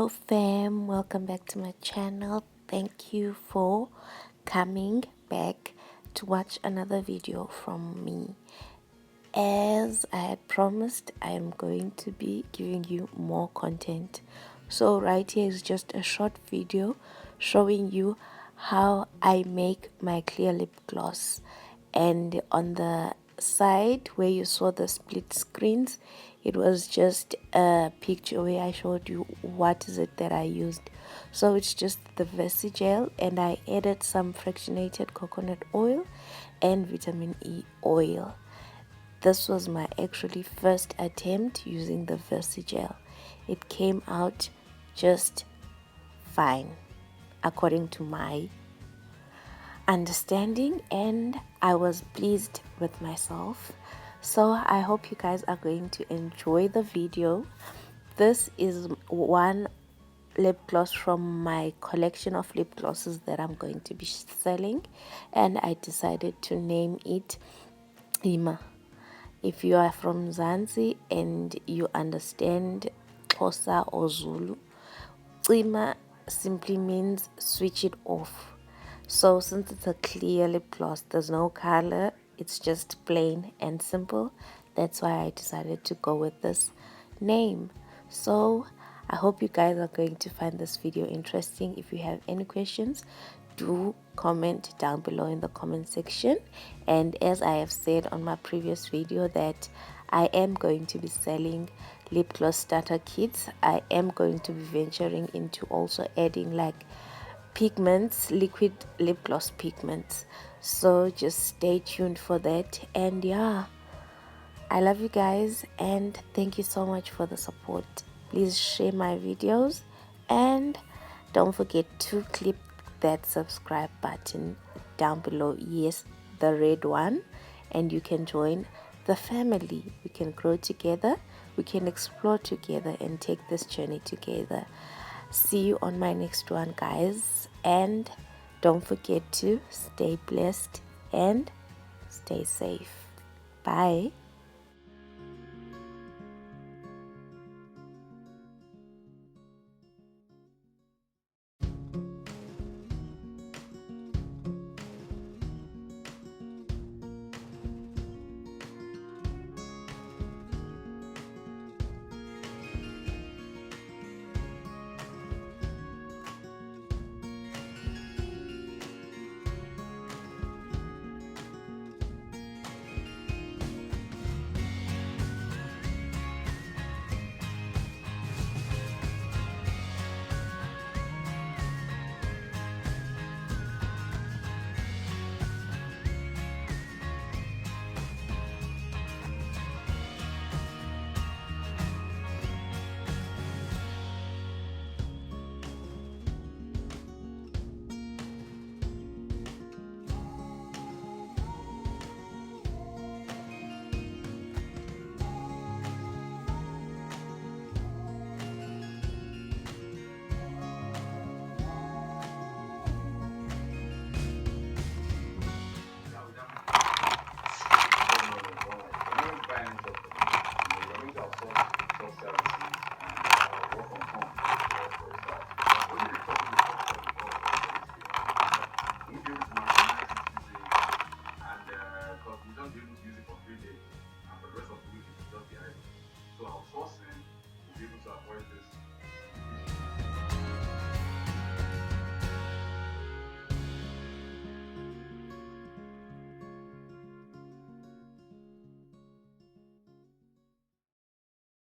Hello fam, welcome back to my channel. Thank you for coming back to watch another video from me. As I had promised, I am going to be giving you more content. So right here is just a short video showing you how I make my clear lip gloss. And on the side where you saw the split screens, it was just a picture where I showed you what is it that I used. So it's just the versagel, and I added some fractionated coconut oil and vitamin E oil. This was my actually first attempt using the versagel. It came out just fine according to my understanding, and I was pleased with myself. So I hope you guys are going to enjoy the video. This is one lip gloss from my collection of lip glosses that I'm going to be selling, and I decided to name it Ima. If you are from Zanzi and you understand Xhosa or Zulu, Ima simply means switch it off. So since it's a clear lip gloss, there's no color, it's just plain and simple. That's why I decided to go with this name. So I hope you guys are going to find this video interesting. If you have any questions, do comment down below in the comment section. And as I have said on my previous video that I am going to be selling lip gloss starter kits, I am going to be venturing into also adding like pigments, liquid lip gloss pigments. So just stay tuned for that. And yeah, I love you guys and thank you so much for the support. Please share my videos and don't forget to click that subscribe button down below. Yes, the red one, and you can join the family. We can grow together, we can explore together and take this journey together. See you on my next one, guys, and don't forget to stay blessed and stay safe. Bye.